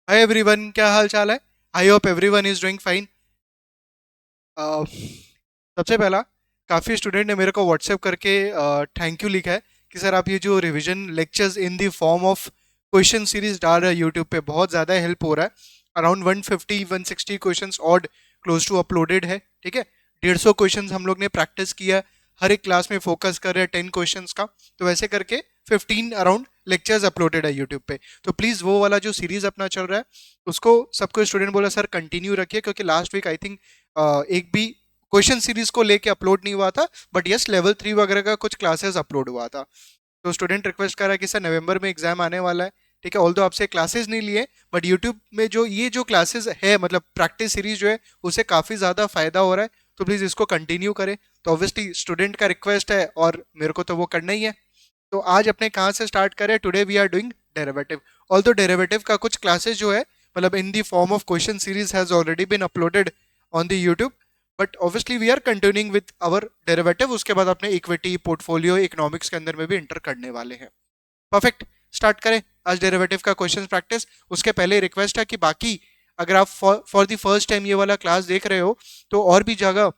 Hi everyone, क्या हाल चाल है। I hope everyone is doing fine. सबसे पहला, काफ़ी स्टूडेंट ने मेरे को व्हाट्सएप करके थैंक यू लिखा है कि सर आप ये जो revision lectures in the form of question series डाल रहे हैं यूट्यूब पे, बहुत ज़्यादा हेल्प हो रहा है। Around 150 160 questions odd close to uploaded है। ठीक है, 150 क्वेश्चंस हम लोग ने प्रैक्टिस किया। हर एक क्लास में फोकस कर रहे हैं 10 क्वेश्चंस का। तो वैसे करके 15 अराउंड लेक्चर्स अपलोडेड है यूट्यूब पे। तो प्लीज़ वो वाला जो सीरीज अपना चल रहा है उसको सबको स्टूडेंट बोला सर कंटिन्यू रखिए, क्योंकि लास्ट वीक आई थिंक एक भी क्वेश्चन सीरीज को लेके अपलोड नहीं हुआ था। बट यस, लेवल 3 वगैरह का कुछ क्लासेस अपलोड हुआ था। तो स्टूडेंट रिक्वेस्ट कर रहा है कि सर नवंबर में एग्जाम आने वाला है। ठीक है, ऑल दो आपसे क्लासेस नहीं लिए, बट यूट्यूब में जो ये जो क्लासेस है, मतलब प्रैक्टिस सीरीज जो है, उसे काफ़ी ज़्यादा फायदा हो रहा है। तो प्लीज़ इसको कंटिन्यू करें। तो ऑब्वियसली स्टूडेंट का रिक्वेस्ट है और मेरे को तो वो करना ही है। तो आज अपने कहाँ से स्टार्ट करें? Today we are doing derivative. Although derivative का कुछ क्लासेस जो है, मतलब in the form of question series has already been uploaded on the YouTube. But obviously we are continuing with our derivative. उसके बाद अपने इक्विटी पोर्टफोलियो इकोनॉमिक्स के अंदर में भी इंटर करने वाले हैं। परफेक्ट, स्टार्ट करें आज डेरिवेटिव का क्वेश्चन प्रैक्टिस। उसके पहले रिक्वेस्ट है कि बाकी अगर आप फॉर द फर्स्ट टाइम ये वाला क्लास देख रहे हो तो और भी जगह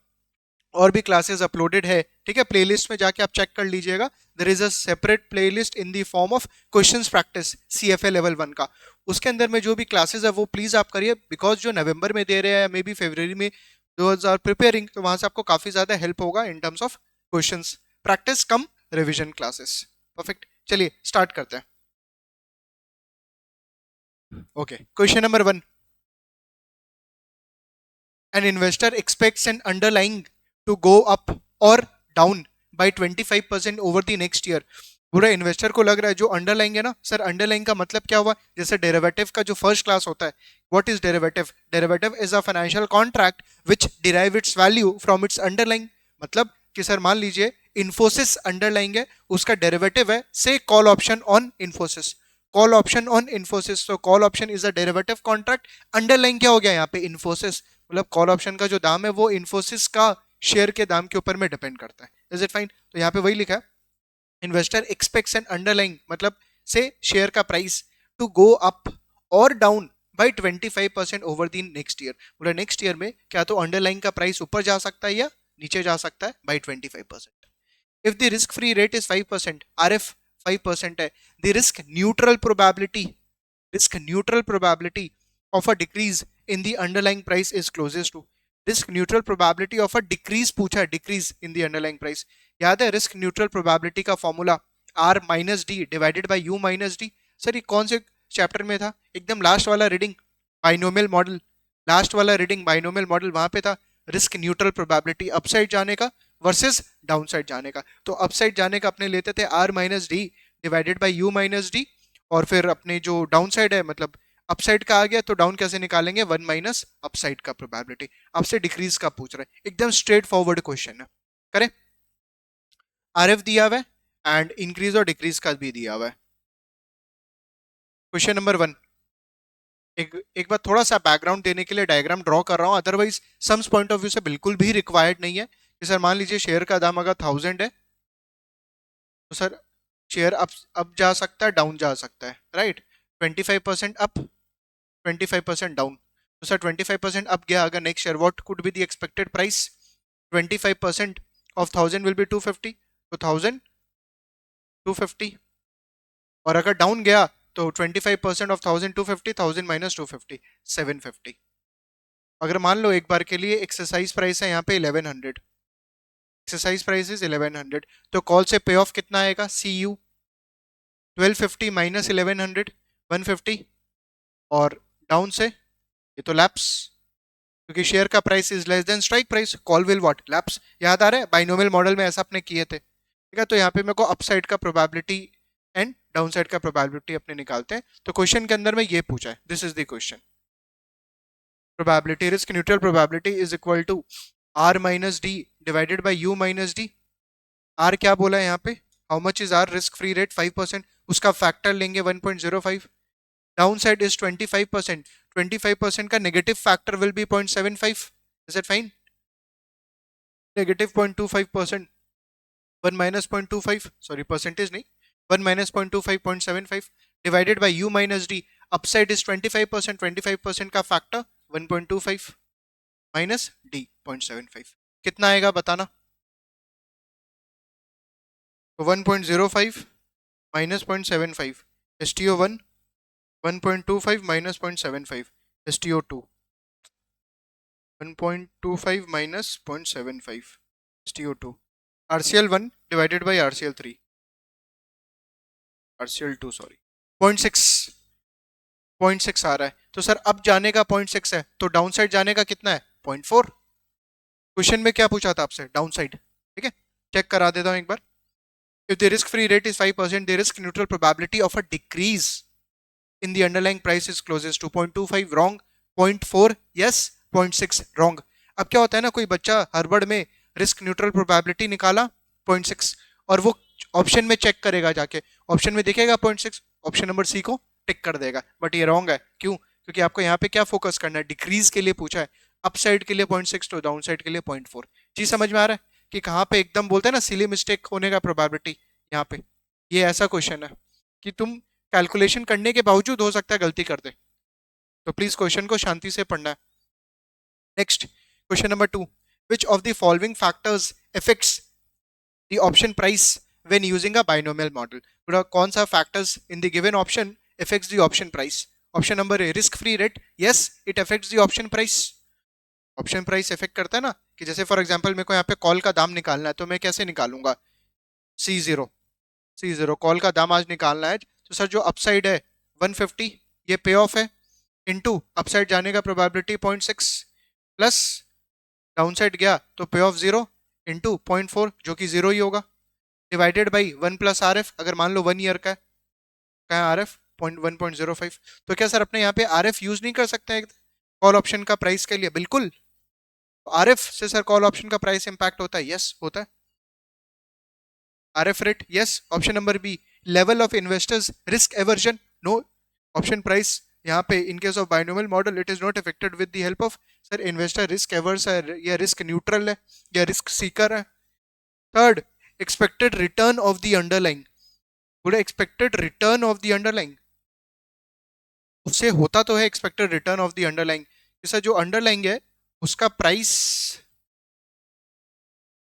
और भी क्लासेस अपलोडेड है। ठीक है, प्लेलिस्ट में जाके आप चेक कर लीजिएगा। There is a separate playlist in the form of questions practice CFA level 1 का। उसके अंदर में जो भी क्लासेस है वो प्लीज आप करिए, बिकॉज जो नवंबर में दे रहे हैं, मे बी फरवरी में 2000 प्रिपेयरिंग, तो वहां से आपको काफी ज्यादा हेल्प होगा in terms of questions practice come revision classes. Perfect, चलिए स्टार्ट करते हैं। Okay, question number 1। An investor expects an underlying to go up or down by 25% over the next year। पूरा इन्वेस्टर को लग रहा है जो अंडरलाइंग है ना सर, अंडरलाइंग का मतलब क्या हुआ? जैसे डेरिवेटिव का जो फर्स्ट क्लास होता है, what is derivative? Derivative is a financial contract which derive it's value from its underlying. मतलब कि सर मान लीजिए इन्फोसिस अंडरलाइंग है, उसका डेरिवेटिव है से call option on Infosys. Call option on Infosys, तो call option is a derivative contract. Underlying क्या हो गया यहाँ पे? इन्फोसिस। मतलब कॉल ऑप्शन का जो दाम है वो इन्फोसिस का शेयर के दाम के ऊपर में डिपेंड करता है। Is it fine? तो यहाँ पे वही लिखा है, इन्वेस्टर एक्सपेक्ट्स एन अंडरलाइंग मतलब से शेयर का प्राइस टू गो अप और down by 25% over the next year. बोला नेक्स्ट ईयर में क्या तो अंडरलाइंग का प्राइस ऊपर जा सकता है या नीचे जा सकता है by 25%। If the risk free rate is 5%, R F 5% है, the risk neutral probability of a decrease in the underlying price is closest to। risk neutral probability of a decrease पूछा है, decrease in the underlying price। याद है risk neutral probability का formula r minus D divided by u minus D. Sir ये कौन से chapter में था? एकदम लास्ट वाला रीडिंग, बाइनोमियल मॉडल। लास्ट वाला रीडिंग बाइनोमियल मॉडल, वहां पे था रिस्क न्यूट्रल प्रोबेबिलिटी अपसाइड जाने का वर्सेस डाउनसाइड जाने का। तो अपसाइड जाने का अपने लेते थे r minus D divided by U minus D, और फिर अपने जो डाउन साइड है, मतलब अपसाइड का आ गया तो डाउन कैसे निकालेंगे? 1 माइनस अपसाइड का प्रोबेबिलिटी। आपसे डिक्रीज का पूछ रहे हैं, एकदम स्ट्रेट फॉरवर्ड क्वेश्चन है। करें, आरएफ दिया हुआ है एंड इंक्रीज और डिक्रीज का भी दिया हुआ है। Question number 1। एक बार थोड़ा सा बैकग्राउंड देने के लिए डायग्राम ड्रॉ कर रहा हूं, otherwise sums point of view से बिल्कुल भी रिक्वायर्ड नहीं है। कि सर मान लीजिए शेयर का दाम अगर 1000 है, तो सर शेयर अप जा सकता है, डाउन जा सकता है, राइट? 25% up, 25% down. तो सर 25% अप गया अगर next year, what could be the expected price? 25% of 1000 will be 250, तो 1000 250। और अगर डाउन गया तो 25% ऑफ 1000 250, 1000 माइनस 250 750। अगर मान लो एक बार के लिए एक्सरसाइज प्राइस है यहाँ पे 1100, एक्सरसाइज प्राइस इज 1100, तो कॉल से पे ऑफ कितना आएगा? सी यू 1250 माइनस 1100 150, और डाउन से ये तो लैप्स, क्योंकि शेयर का price is less than strike price, call will what? Lapse. याद आ रहा है बाइनोमियल मॉडल में ऐसा अपने किए थे। ठीक है, तो यहाँ पे मेरे को अपसाइड का प्रोबेबिलिटी एंड डाउन साइड का प्रोबेबिलिटी अपने निकालते हैं। तो क्वेश्चन के अंदर में ये पूछा है, this is the question. Probability, risk neutral probability is equal to R minus D divided by U minus D. R क्या बोला है यहाँ पे? How much is R? Risk free rate 5%, उसका फैक्टर लेंगे 1.05। डाउन साइड इज 25%, 25% का negative factor will be 0.75। Is it fine? Negative 0.25%, 1 minus 0.25, sorry percentage नहीं, 1 minus 0.25 0.75 divided by U minus D. Upside is 25%, 25% का फैक्टर 1.25 माइनस डी 0.75, कितना आएगा बताना। तो 1.05 minus 0.75, STO 1, 1.25 minus 0.75, STO 2, 1.25 minus 0.75, STO2, RCL 1 divided by RCL 3, RCL 2 sorry, 0.6 आ रहा है। तो sir अब जाने का 0.6 है, तो डाउन साइड जाने का कितना है 0.4। क्वेश्चन में क्या पूछा था आपसे, डाउन साइड, ठीक है, चेक करा देता हूं एक बार। If the risk free rate is 5%, the risk neutral probability of a decrease in the underlying price is closest to 0.25 wrong, 0.4 yes, 0.6 wrong। अब क्या होता है ना, कोई बच्चा हड़बड़ में रिस्क न्यूट्रल प्रोबेबिलिटी निकाला 0.6 और वो ऑप्शन में चेक करेगा, जाके ऑप्शन में दिखेगा 0.6, ऑप्शन नंबर सी को टिक कर देगा, बट ये रॉन्ग है। क्यों? क्योंकि आपको यहाँ पे क्या फोकस करना है, डिक्रीज के लिए पूछा है, अप साइड के लिए 0.6 तो डाउन साइड के लिए 0.4। चीज समझ में आ रहा है कि कहाँ पे एकदम बोलते हैं ना सिली मिस्टेक होने का प्रोबेबिलिटी, यहाँ पे ये ऐसा क्वेश्चन है कि तुम कैलकुलेशन करने के बावजूद हो सकता है गलती कर दे, तो प्लीज क्वेश्चन को शांति से पढ़ना है। Next question number 2, which of the following factors effects the option price when using a binomial model. कौन सा factors in the given option effects the option price? Option number A risk free rate, yes it effects the option price. Option price effect करता है ना, कि जैसे for example मेरे को यहाँ पे कॉल का दाम निकालना है, तो मैं कैसे निकालूंगा, C0 कॉल का दाम आज निकालना है, तो सर जो अपसाइड है 150 ये पे ऑफ है, इनटू अपसाइड जाने का प्रोबेबिलिटी 0.6 प्लस डाउन साइड गया तो पे ऑफ 0 इनटू 0.4 जो कि 0 ही होगा, डिवाइडेड बाई 1 प्लस RF, अगर मान लो 1 ईयर का है, क्या है RF 1.05। तो क्या सर अपने यहाँ पे RF यूज नहीं कर सकते हैं कॉल ऑप्शन का प्राइस के लिए? बिल्कुल, RF से सर कॉल ऑप्शन का प्राइस इंपैक्ट होता है, यस होता है। RF rate, yes. Option number B, level of investors risk aversion, no. Option price यहाँ पे in case of binomial model it is not affected with the help of, sir investor risk averse है या risk neutral है या risk seeker है। Third, expected return of the underlying, बोले expected return of the underlying, उससे होता तो है expected return of the underlying, जैसा जो underlying है उसका प्राइस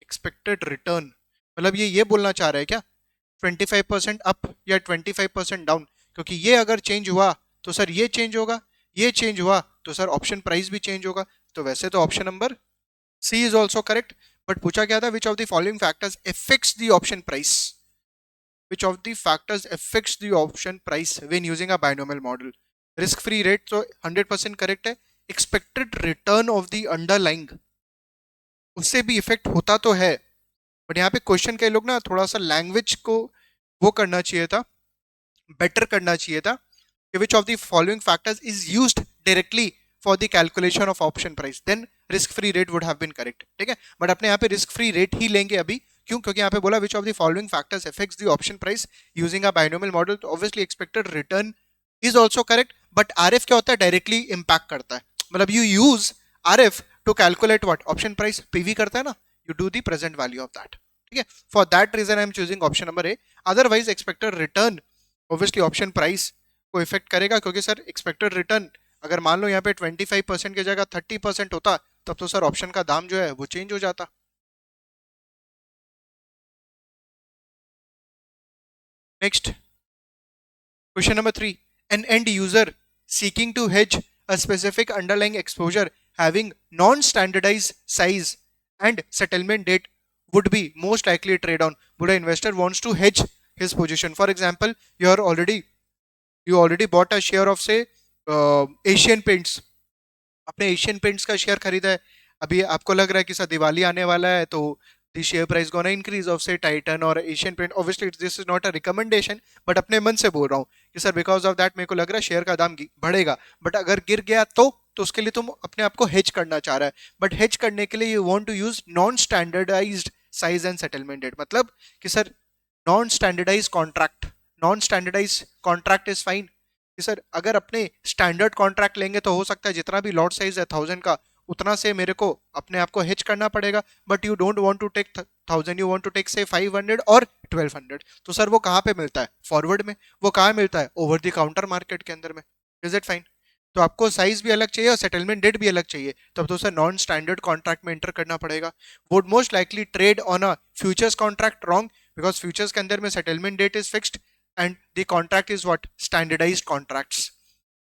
expected return, मतलब ये बोलना चाह रहा है क्या 25% अप या 25% डाउन, क्योंकि ये अगर चेंज हुआ तो सर ये चेंज होगा, ये चेंज हुआ तो सर ऑप्शन प्राइस भी चेंज होगा। तो वैसे तो option number C is also correct, but पूछा क्या था, which of the following factors affects the option price, which of the factors affects the option price when using a binomial model. Risk free rate तो 100% correct है, expected return of the underlying उससे भी effect होता तो है, but यहाँ पे question के लोग ना थोड़ा सा लैंग्वेज को वो करना चाहिए था, बेटर करना चाहिए था, which of the following factors is used directly for the calculation of option price, then risk free rate would have been correct, ठीक है। बट अपने यहाँ पे रिस्क फ्री रेट ही लेंगे अभी, क्यों? क्योंकि यहाँ पे बोला which of the following factors affects the option price using a binomial model, तो obviously expected return is also correct, but RF क्या होता है, डायरेक्टली इंपैक्ट करता है, मतलब you use RF to calculate what option price, PV करता है ना, you do the present value of that, ठीक है। for that reason I am choosing option number A, otherwise expected return obviously option price को effect करेगा, क्योंकि sir expected return अगर मान लो यहाँ पे 25% की जगह 30% होता, तब तो सर ऑप्शन का दाम जो है वो चेंज हो जाता। Next question number 3, an end user seeking to hedge a specific underlying exposure having non-standardized size and settlement date would be most likely trade on, बोला investor wants to hedge his position, for example you already bought a share of say Asian Paints, आपने Asian paints का share खरीदा है, अभी आपको लग रहा है कि सर दिवाली आने वाला है तो the share price gonna increase off से टाइटन और Asian paint, obviously this is not a recommendation, but अपने मन से बोल रहा हूँ कि सर बिकॉज ऑफ दैट मेरे को लग रहा है शेयर का दाम बढ़ेगा, बट अगर गिर गया तो उसके लिए तुम अपने आप को हेज करना चाह रहा है, बट हेज करने के लिए you want to use non standardized size and settlement date, मतलब कि sir non standardize contract, non standardize contract is fine, कि सर अगर अपने स्टैंडर्ड कॉन्ट्रैक्ट लेंगे तो हो सकता है जितना भी लॉट साइज है 1000 का उतना से मेरे को अपने आप को हेज करना पड़ेगा, but you don't want to take 1000, you want to take say 500 और 1200, तो सर वो कहाँ पे मिलता है, फॉरवर्ड में, वो कहाँ मिलता है, ओवर द काउंटर मार्केट के अंदर में, इज इट फाइन? तो आपको साइज भी अलग चाहिए और सेटलमेंट डेट भी अलग चाहिए, तो अब तो उसे नॉन स्टैंडर्ड कॉन्ट्रैक्ट में एंटर करना पड़ेगा। Would most likely trade on a futures contract, wrong, because futures के अंदर में settlement date is fixed and the contract is what, standardized contracts.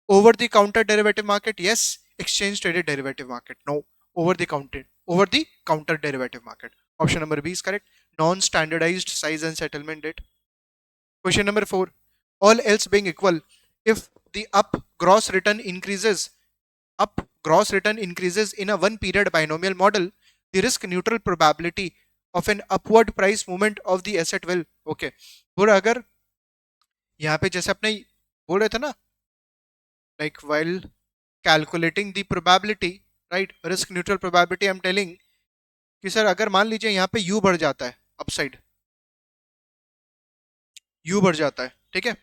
Over the counter derivative market, yes. Exchange traded derivative market, no. Over the counter derivative market, option number B is correct. Non standardized size and settlement date. Question number 4. All else being equal, if the up gross return increases in a one period binomial model, the risk neutral probability of an upward price movement of the asset will, okay, और अगर यहाँ पे जैसे अपने बोल रहे थे ना, like while calculating the probability, right, risk neutral probability, I'm telling कि सर अगर मान लीजिए यहाँ पे u बढ़ जाता है, अपसाइड u बढ़ जाता है, ठीक है,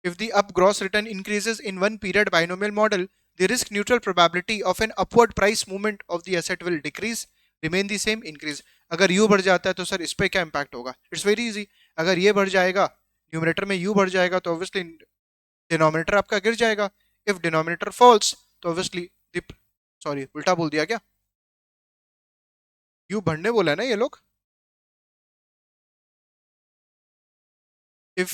if the up gross return increases in one period binomial model, the risk neutral probability of an upward price movement of the asset will decrease, remain the same, increase. अगर u बढ़ जाता है तो सर इस पे क्या impact होगा? It's very easy. अगर ये बढ़ जाएगा, न्यूमरेटर में u बढ़ जाएगा, तो ऑब्वियसली डिनोमिनेटर आपका गिर जाएगा। इफ डिनोमिनेटर फॉल्स तो ऑब्वियसली सॉरी उल्टा बोल दिया क्या, u बढ़ने बोला है ना ये लोग। If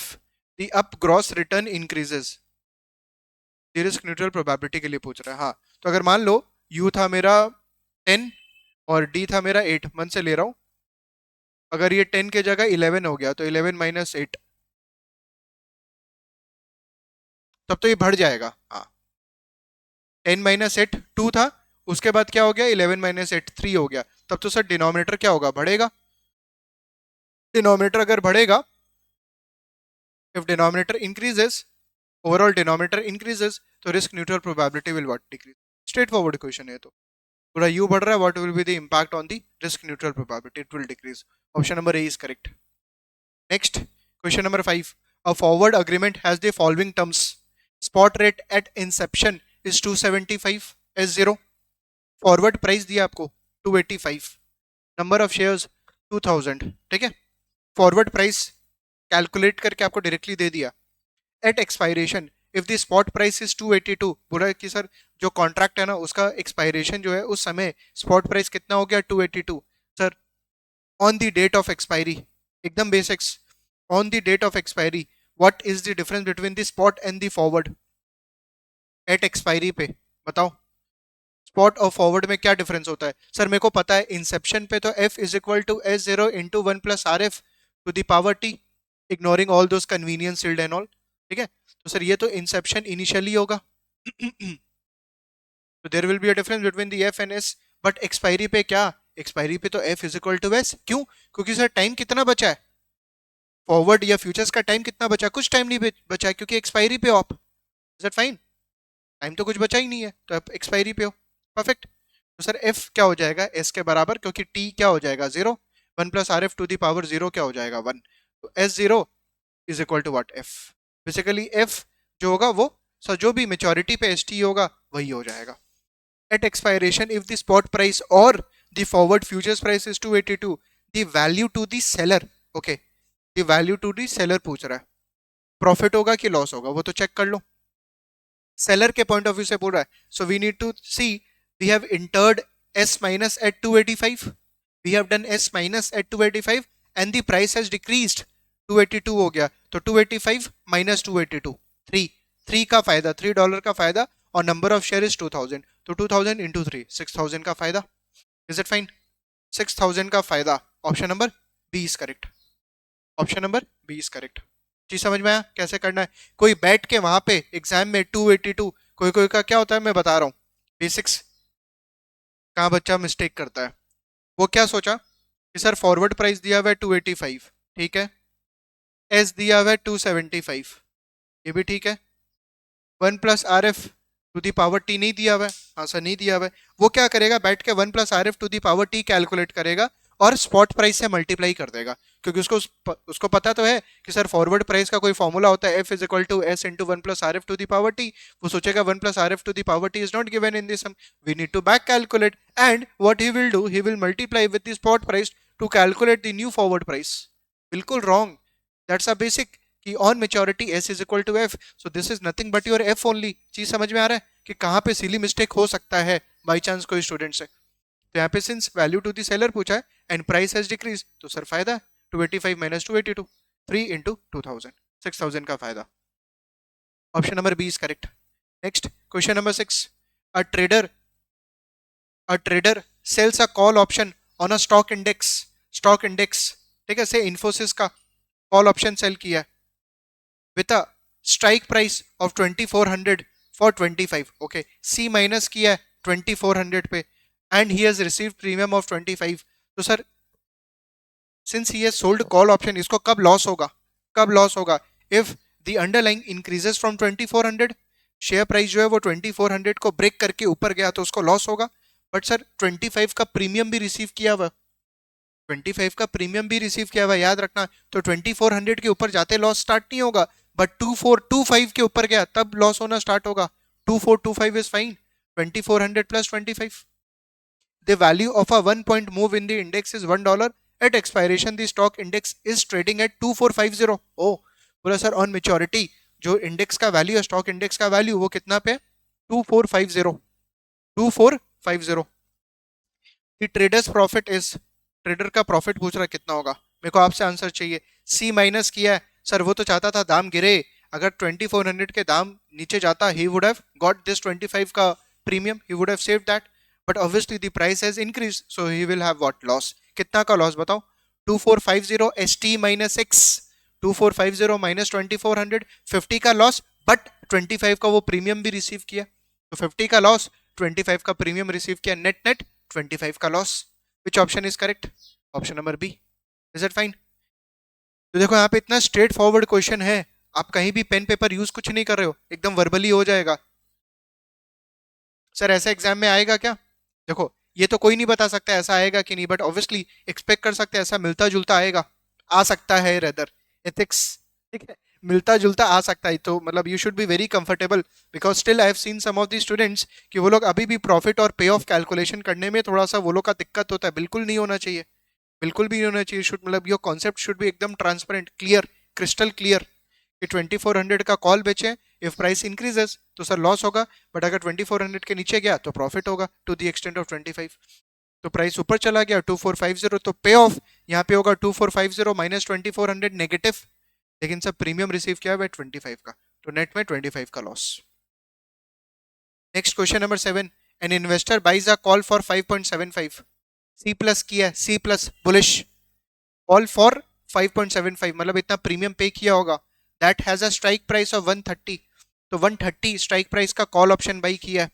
the up gross return increases, risk neutral probability के लिए पूछ रहा है, हाँ। तो अगर मान लो u था मेरा 10 और d था मेरा 8, मन से ले रहा हूं, अगर ये 10 के जगह 11 हो गया तो 11 माइनस 8, तब तो ये बढ़ जाएगा, हाँ। 10 माइनस 8 2 था, उसके बाद क्या हो गया, 11 माइनस 8 3 हो गया, तब तो सर डिनोमिनेटर क्या होगा, बढ़ेगा। डिनोमिनेटर अगर बढ़ेगा, if denominator increases, overall denominator increases, तो risk neutral probability will what, decrease. Straightforward question है तो पूरा u बढ़ रहा है, what will be the impact on the risk neutral probability, it will decrease. Option number A is correct. Next question number 5, a forward agreement has the following terms, spot rate at inception is 275 S0, forward price दिया आपको 285, number of shares 2000, ठीक है, forward price calculate करके आपको directly दे दिया। At expiration if the spot price is 282, बोला कि सर जो कॉन्ट्रैक्ट है ना उसका एक्सपायरेशन जो है उस समय स्पॉट प्राइस कितना हो गया, 282। Sir on the date of expiry, एकदम basics, on the date of expiry what is the difference between the spot and the forward at expiry पे, बताओ स्पॉट और फॉरवर्ड में क्या डिफरेंस होता है? सर मेरे को पता है इंसेप्शन पे तो f is equal to S0 into 1 plus R F to the power t, ignoring all those convenience yield and all, ठीक है। तो सर ये तो इंसेप्शन इनिशियली होगा तो there will be a difference between the f and s, but expiry पे क्या, expiry पे तो f is equal to s, क्यों? क्योंकि सर टाइम कितना बचा है, फॉरवर्ड या फ्यूचर्स का टाइम कितना बचा, कुछ टाइम नहीं बचा है, क्योंकि एक्सपायरी पे हो आप, इज दैट फाइन? टाइम तो कुछ बचा ही नहीं है, तो आप एक्सपायरी पे हो, परफेक्ट। तो सर f क्या हो जाएगा s के बराबर, क्योंकि t क्या हो जाएगा 0, 1 plus R F to the power 0 क्या हो जाएगा 1, तो S0 is equal to what, f। Basically f जो होगा वो सर जो भी मेच्योरिटी पे st होगा वही हो जाएगा। At expiration if the spot price और the forward futures price is 282, the value to the seller, okay, the value to the seller पूछ रहा है, प्रॉफिट होगा कि लॉस होगा वो तो चेक कर लो, सेलर के पॉइंट ऑफ व्यू से बोल रहा है, so we need to see, we have entered s minus at 285, we have done s minus at 285 and the price has decreased, 282 हो गया, तो 285 minus 282 3, 3 का फायदा, $3 का फायदा, और नंबर ऑफ शेयर इज 2000, तो 2000 इंटू 3 6000 का फायदा, इज इट फाइन? 6000 का फायदा, option number B is correct, option number B is correct. चीज समझ में आया कैसे करना है? कोई बैठ के वहां पे एग्जाम में 282, कोई कोई का क्या होता है मैं बता रहा हूँ, बेसिक्स कहाँ बच्चा मिस्टेक करता है, वो क्या सोचा कि सर फॉरवर्ड प्राइस दिया हुआ है 285, ठीक है, एस दिया हुआ है 275, ये भी ठीक है, 1 plus R F to the power T नहीं दिया हुआ है, हाँ सर नहीं दिया हुआ है, वो क्या करेगा बैठ के 1 plus R F to the power T calculate करेगा और स्पॉट प्राइस से मल्टीप्लाई कर देगा, क्योंकि उसको पता तो है कि सर फॉरवर्ड प्राइस का कोई फॉर्मूला होता है, F is equal to S into 1 plus R F to the power T, वो सोचेगा 1 plus R F to the power T is not given in this sum, we need to back calculate, and what he will do, he will multiply with the spot price to calculate the new forward price. बिल्कुल wrong, that's a basic, कि on maturity S is equal to F, so this is nothing but your F only. चीज समझ में आ रहा है कि कहाँ पे सिली मिस्टेक हो सकता है बाई चांस कोई स्टूडेंट से। तो यहाँ पे since value to the seller पूछा है एंड प्राइस हैज डिक्रीज, तो सर फायदा 285 माइनस 282, 3 इंटू 2000, 6000 का फायदा। Option number B is correct. Next question number 6, a trader a trader sells a call option on a stock index, ठीक है, से इन्फोसिस का कॉल ऑप्शन सेल किया है with a strike price of 2400 for 25, okay, C minus किया है 2400 पे and he has received premium of 25। तो sir since he has sold call option, इसको कब लॉस होगा, कब लॉस होगा? If the underlying increases from 2400, share price जो है वो 2400 को ब्रेक करके ऊपर गया तो उसको लॉस होगा। बट सर 25 का प्रीमियम भी रिसीव किया हुआ, 25 का प्रीमियम भी रिसीव किया हुआ, याद रखना। तो 2400 के ऊपर जाते लॉस स्टार्ट नहीं होगा, बट 2425 के ऊपर गया तब लॉस होना स्टार्ट होगा। 2425 is fine, 2400 plus 25। The value of a 1 point move in the index is $1, at expiration the stock index is trading at 2450। ओ बोला सर ऑन मेच्योरिटी जो इंडेक्स का वैल्यू है, स्टॉक इंडेक्स का वैल्यू वो कितना पे? 2450, 2450। The traders profit is, trader का प्रॉफिट पूछ रहा है कितना होगा, मेरे को आपसे आंसर चाहिए। सी माइनस किया है सर, वो तो चाहता था दाम गिरे, अगर 2400 के दाम नीचे जाता he would have got this 25 का premium, he would have saved that, but obviously the price has increase so he will have what loss. कितना का लॉस बताओ? 2450 S T minus x, 2450 minus 2400, 50 का लॉस, बट 25 का वो premium भी receive किया, तो 50 का लॉस, 25 का प्रीमियम रिसीव किया, नेट नेट 25 का loss. Which option is correct? Option number B. Is it fine? तो देखो यहाँ पे इतना स्ट्रेट फॉरवर्ड क्वेश्चन है, आप कहीं भी पेन पेपर यूज कुछ नहीं कर रहे हो, एकदम वर्बली हो जाएगा। सर ऐसा एग्जाम में आएगा क्या? देखो ये तो कोई नहीं बता सकता ऐसा आएगा कि नहीं, बट ऑब्वियसली एक्सपेक्ट कर सकते हैं ऐसा मिलता जुलता आएगा, आ सकता है रेदर, एथिक्स, ठीक है, मिलता जुलता आ सकता है। तो मतलब you should be very comfortable, because still I have seen some of the students कि वो लोग अभी भी प्रॉफिट और पे ऑफ कैलकुलेशन करने में थोड़ा सा वो लोग का दिक्कत होता है। बिल्कुल नहीं होना चाहिए, बिल्कुल भी नहीं होना चाहिए। शुड मतलब योर कॉन्सेप्ट शुड बी एकदम ट्रांसपेरेंट, क्लियर, क्रिस्टल क्लियर कि 2400 का कॉल बेचे, इफ प्राइस इंक्रीजेस तो सर लॉस होगा, बट अगर 2400 के नीचे गया तो प्रॉफिट होगा टू द एक्सटेंट ऑफ 25। तो प्राइस ऊपर चला गया 2450, तो पे ऑफ यहाँ पे होगा 2450 माइनस 2400 नेगेटिव, लेकिन सर प्रीमियम रिसीव किया है 25 का, तो नेट में 25 का loss. Next question number 7, an investor buys a call for 5.75, C plus किया, C plus bullish, call for 5.75 मतलब इतना प्रीमियम पे किया होगा, that has a strike price of 130, तो 130 स्ट्राइक प्राइस का कॉल ऑप्शन बाई किया है,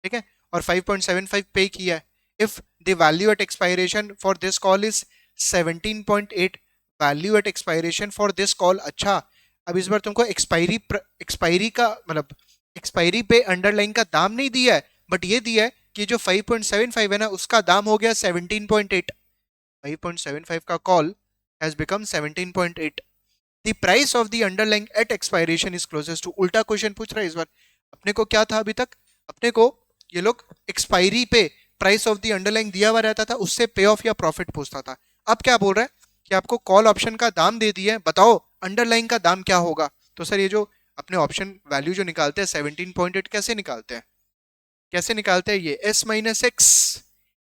ठीक है, और 5.75 पे किया है। If the value at expiration for this call is 17.8, value at expiration for this call, अच्छा अब इस बार तुमको एक्सपायरी का मतलब एक्सपायरी पे अंडरलाइन का दाम नहीं दिया है, बट ये दिया है कि जो 5.75 है ना उसका दाम हो गया 17.8, 5.75 का call has become 17.8, the price of the underlying at expiration is closest to, उल्टा क्वेश्चन पूछ रहा है इस बार। अपने को क्या था अभी तक, अपने को ये लोग एक्सपायरी पे प्राइस ऑफ द अंडरलाइंग दिया हुआ रहता था, उससे पे ऑफ या प्रॉफिट पूछता था। अब क्या बोल रहा है कि आपको कॉल ऑप्शन का दाम दे दिया है, बताओ अंडरलाइंग का दाम क्या होगा। तो सर ये जो अपने ऑप्शन वैल्यू जो निकालते हैं 17.8, कैसे निकालते हैं, कैसे निकालते हैं? ये S minus x,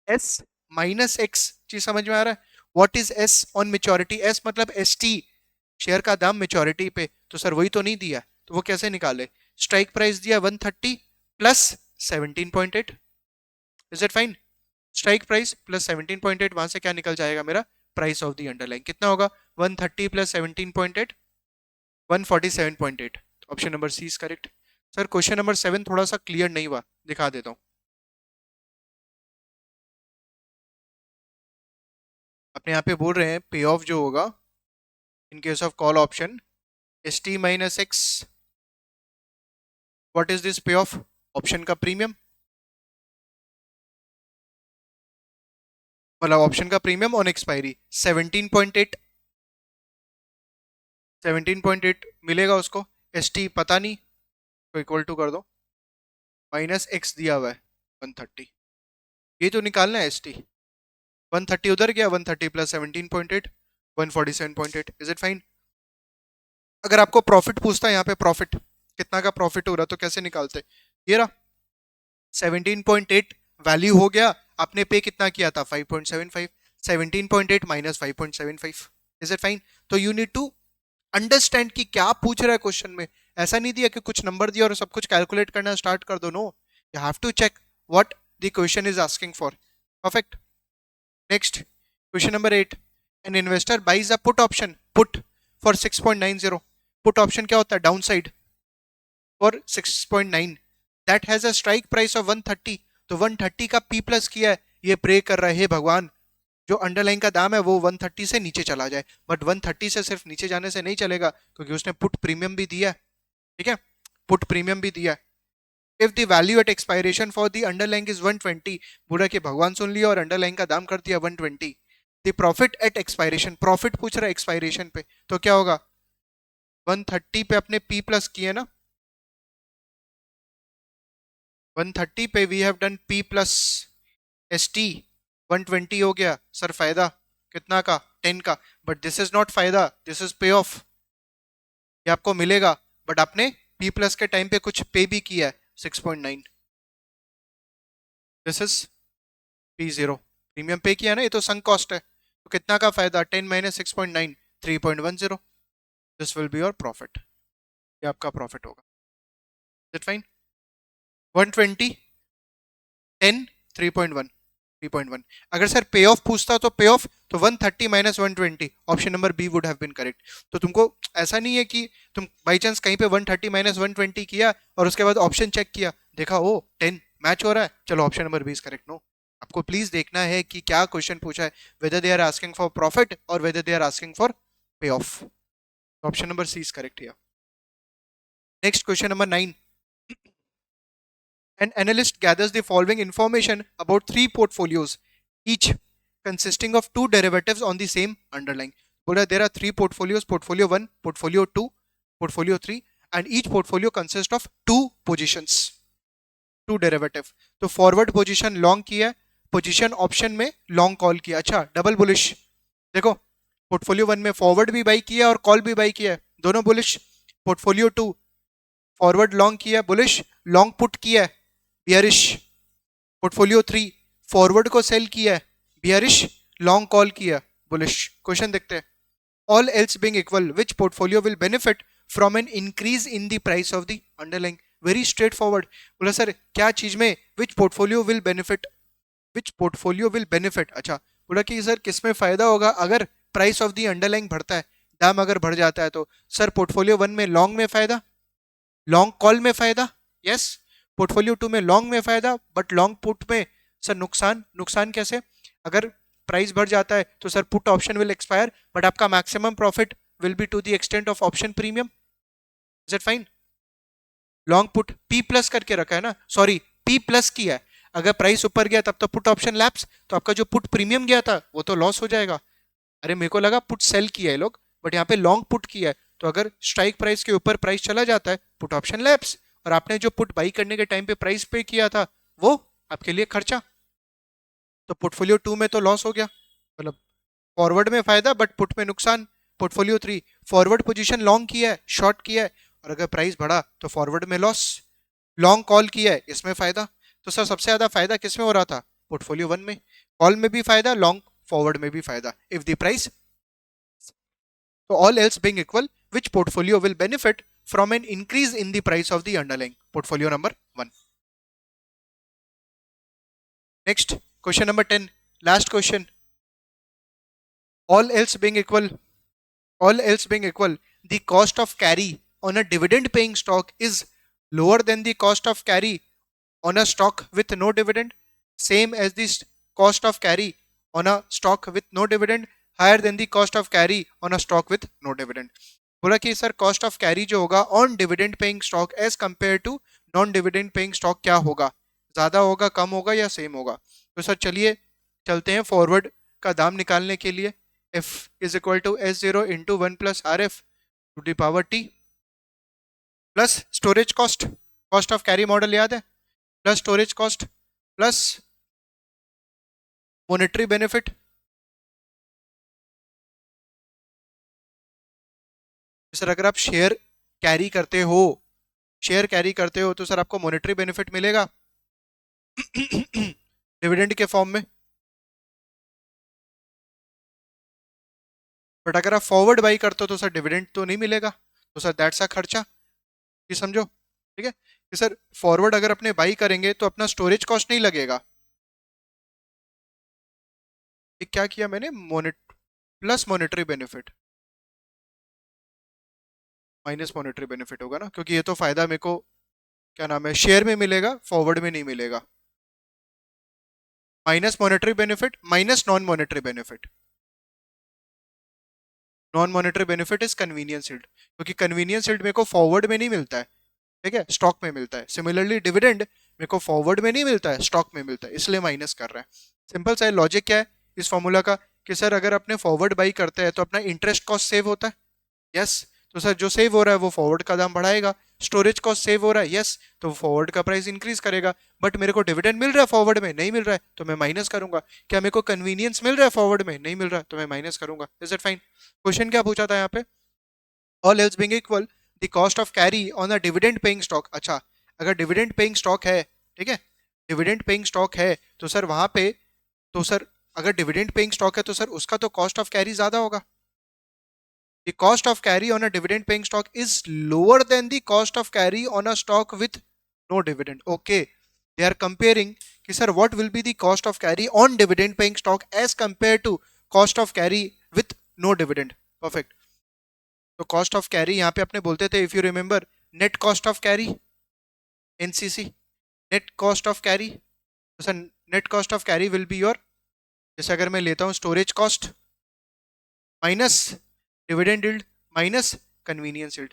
S minus x, चीज समझ में आ रहा है? What is S on maturity? S मतलब एस टी, शेयर का दाम मेच्योरिटी पे, तो सर वही तो नहीं दिया, तो वो कैसे निकाले? स्ट्राइक प्राइस दिया 130 plus 17.8, is it fine? Strike price plus 17.8, वहां से क्या निकल जाएगा मेरा? प्राइस ऑफ द अंडरलाइन कितना होगा? 130 plus 17.8, 147.8। Option number C is correct. Sir question number 7 थोड़ा सा क्लियर नहीं हुआ, दिखा देता हूँ। अपने यहाँ पे बोल रहे हैं पे ऑफ जो होगा in case of call option S T minus x, what is this पे ऑफ? ऑप्शन का प्रीमियम, मतलब ऑप्शन का प्रीमियम ऑन एक्सपायरी 17.8, 17.8 मिलेगा उसको, एस टी पता नहीं, तो इक्वल टू कर दो, माइनस एक्स दिया हुआ है 130, ये तो निकालना है एस टी। 130 उधर गया, 130 प्लस 17.8, 147.8, इज इट फाइन? अगर आपको प्रॉफिट पूछता है यहाँ पे, प्रॉफिट कितना का प्रॉफिट हो रहा तो कैसे निकालते? ये रहा 17.8 वैल्यू हो गया, आपने पे कितना किया था 5.75, 17.8 माइनस 5.75, इज इट फाइन? तो यू नीड टू अंडरस्टैंड कि क्या पूछ रहा है क्वेश्चन में। ऐसा नहीं दिया कि कुछ नंबर दिया और सब कुछ कैलकुलेट करना स्टार्ट कर दो, no, you have to check what the question is asking for. Perfect. Next question number 8, an investor buys a put option, put for 6.90, put option क्या होता है? Downside for 6.9, that has a strike price of 130, तो 130 का P plus किया है, ये pray कर रहा है भगवान जो अंडरलाइन का दाम है वो 130 से नीचे चला जाए, बट 130 से सिर्फ नीचे जाने से नहीं चलेगा क्योंकि उसने पुट प्रीमियम भी दिया है, ठीक है, पुट प्रीमियम भी दिया है। If the value at expiration for the underline is 120, बोला कि भगवान सुन लिया और अंडरलाइन का दाम कर दिया 120, the profit at expiration, profit पूछ रहा है एक्सपायरेशन पे, तो क्या होगा? 130 पे अपने पी प्लस किए ना, 130 पे we have done P plus S T, 120 हो गया सर फायदा कितना का? 10 का, बट दिस इज नॉट फायदा, दिस इज पे ऑफ, ये आपको मिलेगा, बट आपने पी प्लस के टाइम पे कुछ पे भी किया है 6.9, this is P zero, premium pay किया ना, ये तो संक कॉस्ट है, तो कितना का फायदा? 10 minus 6.9, 3.10, this will be your profit, ये आपका प्रॉफिट होगा। It fine? 120, 10, 3.1, 3.1। अगर सर पे ऑफ पूछता तो पे ऑफ, तो 130 minus 120, option number B would have been correct. तो तुमको ऐसा नहीं है कि तुम बाई चांस कहीं पे 130 माइनस 120 किया और उसके बाद ऑप्शन चेक किया, देखा ओ 10 मैच हो रहा है, चलो option number B is correct. No, आपको प्लीज देखना है कि क्या क्वेश्चन पूछा है, whether they are asking for profit और whether they are asking for payoff. Option number C is correct here. Next question number 9, an analyst gathers the following information about three portfolios, each consisting of two derivatives on the same underlying. Bola, there are three portfolios, portfolio 1, portfolio 2, portfolio 3, and each portfolio consists of two positions, two derivative. तो forward position long किया है, position option में long call किया, अच्छा double bullish. देखो portfolio 1 में forward भी by किया और कॉल भी बाई किया है, दोनों बुलिश। पोर्टफोलियो 2 फॉरवर्ड लॉन्ग किया बुलिश, लॉन्ग पुट किया है बियरिश। पोर्टफोलियो 3 फॉरवर्ड को सेल किया है बियरिश, लॉन्ग कॉल किया बुलिश। क्वेश्चन देखते हैं, all else being equal which portfolio will benefit from an increase in the price of the underlying. Very straightforward, बोला sir क्या चीज में which portfolio will benefit, which portfolio will benefit, अच्छा बोला कि sir किसमें फायदा होगा अगर प्राइस ऑफ द अंडरलाइंग बढ़ता है, दाम अगर बढ़ जाता है, तो सर पोर्टफोलियो 1 में लॉन्ग में फायदा, लॉन्ग कॉल में फायदा, यस। पोर्टफोलियो 2 में लॉन्ग में फायदा बट लॉन्ग पुट में सर नुकसान, नुकसान कैसे? अगर प्राइस बढ़ जाता है तो sir put option will expire but आपका maximum profit will be to the extent of option premium, is it fine? Long put P plus करके रखा है ना, सॉरी पी प्लस किया है, अगर प्राइस ऊपर गया तब तो पुट ऑप्शन लैप्स, तो आपका जो पुट प्रीमियम गया था वो तो लॉस हो जाएगा। अरे मेरे को लगा पुट सेल किया है लोग, बट यहाँ पे लॉन्ग पुट किया है, तो अगर स्ट्राइक प्राइस के ऊपर प्राइस चला जाता है पुट ऑप्शन लैप्स, और आपने जो पुट बाई करने के टाइम पे प्राइस पे किया था वो आपके लिए खर्चा, तो पोर्टफोलियो 2 में तो लॉस हो गया, मतलब फॉरवर्ड में फायदा बट पुट में नुकसान। पोर्टफोलियो 3 फॉरवर्ड पोजीशन लॉन्ग किया है, शॉर्ट किया है, और अगर प्राइस बढ़ा तो फॉरवर्ड में लॉस, लॉन्ग कॉल किया है इसमें फायदा। तो सर सबसे ज्यादा फायदा किसमें हो रहा था? पोर्टफोलियो 1 में, कॉल में भी फायदा, लॉन्ग फॉरवर्ड में भी फायदा। If the price, so all else being equal, which portfolio will benefit from an increase in the price of the underlying? Portfolio number 1. Next, question number 10. Last question. All else being equal, all else being equal, the cost of carry on a dividend paying stock is lower than the cost of carry on a stock with no dividend, same as the cost of carry on a stock with no dividend, higher than the cost of carry on a stock with no dividend. बोला कि sir cost of carry जो होगा on dividend paying stock as compare to non dividend paying stock क्या होगा, ज्यादा होगा, कम होगा या सेम होगा? तो सर चलिए चलते हैं फॉरवर्ड का दाम निकालने के लिए, F is equal to S zero into 1 plus R F to the power T plus storage cost, cost of carry model याद है, plus storage cost plus monetary benefit, sir अगर आप शेयर कैरी करते हो तो सर आपको monetary benefit मिलेगा dividend के फॉर्म में। बट अगर आप फॉरवर्ड बाई करते हो तो सर डिविडेंड तो नहीं मिलेगा, तो सर दैट्स अ खर्चा। ये समझो, ठीक है कि सर फॉरवर्ड अगर अपने बाई करेंगे तो अपना स्टोरेज कॉस्ट नहीं लगेगा। ये क्या किया मैंने, मोनेट plus monetary benefit minus monetary benefit होगा ना, क्योंकि ये तो फायदा मेरे को क्या नाम है शेयर में मिलेगा, फॉरवर्ड में नहीं मिलेगा। Minus monetary benefit minus non monetary benefit is convenience yield, क्योंकि कन्वीनियंस यील्ड मेरे को फॉरवर्ड में नहीं मिलता है, ठीक है, स्टॉक में मिलता है। सिमिलरली डिविडेंड मेरे को फॉरवर्ड में नहीं मिलता है, स्टॉक में मिलता है, इसलिए माइनस कर रहा है। सिंपल सा लॉजिक क्या है इस फॉर्मूला का कि सर अगर अपने फॉरवर्ड बाई करते हैं तो अपना इंटरेस्ट कॉस्ट सेव होता है, यस। तो सर जो सेव हो रहा है वो फॉरवर्ड का दाम बढ़ाएगा। स्टोरेज कॉस्ट सेव हो रहा है, यस, तो फॉरवर्ड का प्राइस इंक्रीज करेगा। बट मेरे को डिविडेंड मिल रहा है फॉरवर्ड में, नहीं मिल रहा है तो मैं माइनस करूंगा। क्या मेरे को कन्वीनियंस मिल रहा है फॉरवर्ड में, नहीं मिल रहा है तो मैं माइनस करूंगा। Is it fine? क्वेश्चन क्या पूछा था यहाँ पे, all else being equal the cost of carry on a dividend paying stock. अच्छा, अगर डिविडेंड पेइंग स्टॉक है, ठीक है, डिविडेंड पेइंग स्टॉक है तो सर वहां पे, तो सर अगर डिविडेंड पेइंग स्टॉक है तो सर उसका तो कॉस्ट ऑफ कैरी ज्यादा होगा। The cost of carry on a dividend paying stock is lower than the cost of carry on a stock with no dividend. Okay. They are comparing कि sir what will be the cost of carry on dividend paying stock as compared to cost of carry with no dividend. Perfect. तो cost of carry यहाँ पे अपने बोलते थे if you remember net cost of carry NCC, net cost of carry, तो sir net cost of carry will be your, जैसे अगर मैं लेता हूँ storage cost minus dividend yield minus convenience yield.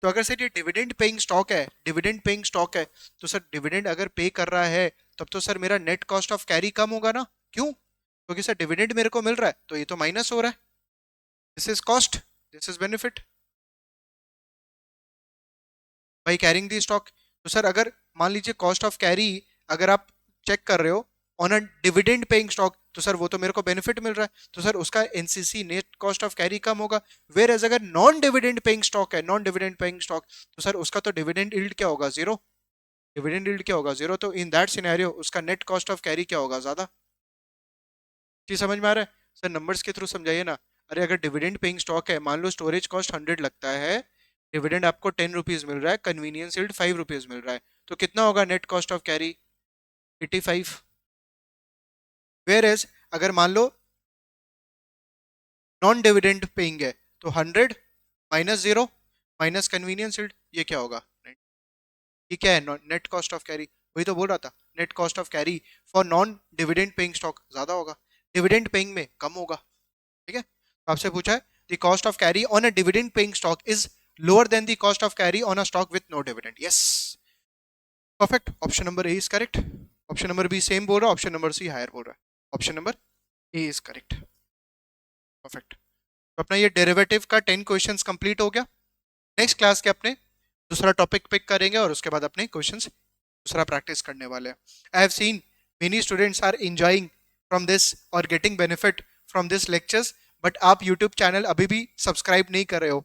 तो अगर सर ये डिविडेंड पेइंग स्टॉक है, डिविडेंड पेइंग स्टॉक है, तो सर डिविडेंड अगर पे कर रहा है तब तो सर मेरा नेट कॉस्ट ऑफ कैरी कम होगा ना। क्यों? क्योंकि सर डिविडेंड मेरे को मिल रहा है तो ये तो माइनस हो रहा है। This is cost, this is benefit by carrying the stock. तो सर अगर मान लीजिए कॉस्ट ऑफ कैरी अगर आप चेक कर रहे हो on a dividend paying stock तो सर वो तो मेरे को बेनिफिट मिल रहा है, तो सर उसका NCC net cost of carry कम होगा। वेर एज अगर नॉन डिविडेंड पेइंग स्टॉक है, नॉन डिविडेंड पेइंग स्टॉक, तो सर उसका तो डिविडेंड यील्ड क्या होगा, जीरो। डिविडेंड यील्ड क्या होगा, जीरो। तो इन दैट सिनेरियो उसका नेट कॉस्ट ऑफ कैरी क्या होगा, ज्यादा। चीज समझ में आ रहा है? सर नंबर्स के थ्रू समझाइए ना। अरे अगर डिविडेंड पेइंग स्टॉक है, मान लो स्टोरेज कॉस्ट 100 लगता है, डिविडेंड आपको 10 रुपीज मिल रहा है, कन्वीनियंस यील्ड 5 रुपीज मिल रहा है, तो कितना होगा net cost of carry, 85। Whereas अगर मान लो नॉन डिविडेंड पेइंग है तो 100 minus zero minus convenience yield, ये क्या होगा, ये क्या है, नेट कॉस्ट ऑफ कैरी। वही तो बोल रहा था, net cost of carry for non dividend paying stock ज्यादा होगा, डिविडेंड पेइंग में कम होगा, ठीक है। तो आपसे पूछा है the cost of carry on a dividend paying stock is lower than the cost of carry on a stock with no dividend, yes, perfect. Option number A is correct. Option number B same बोल रहा है, option number सी higher बोल रहा है, option number A is correct, perfect. तो अपना ये derivative का 10 क्वेश्चंस कंप्लीट हो गया। नेक्स्ट क्लास के अपने दूसरा टॉपिक पिक करेंगे और उसके बाद अपने क्वेश्चंस दूसरा प्रैक्टिस करने वाले हैं। I have seen many students are enjoying from this और getting benefit from this lectures, but आप यूट्यूब चैनल अभी भी सब्सक्राइब नहीं कर रहे हो।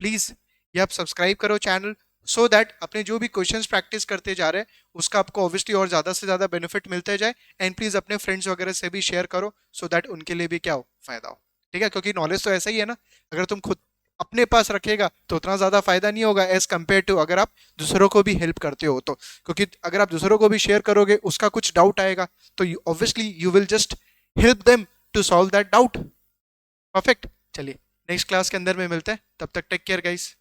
प्लीज ये आप सब्सक्राइब करो चैनल, सो दैट अपने जो भी क्वेश्चंस प्रैक्टिस करते जा रहे हैं उसका आपको ऑब्वियसली और ज़्यादा से ज़्यादा बेनिफिट मिलते जाए। एंड प्लीज़ अपने फ्रेंड्स वगैरह से भी शेयर करो, सो दैट उनके लिए भी क्या हो, फायदा हो, ठीक है। क्योंकि नॉलेज तो ऐसा ही है ना, अगर तुम खुद अपने पास रखेगा तो उतना ज़्यादा फायदा नहीं होगा एज कम्पेयर टू अगर आप दूसरों को भी हेल्प करते हो तो। क्योंकि अगर आप दूसरों को भी शेयर करोगे, उसका कुछ डाउट आएगा तो obviously you will just help them to solve that doubt. Perfect. चलिए नेक्स्ट क्लास के अंदर में मिलते हैं, तब तक टेक केयर गाइस।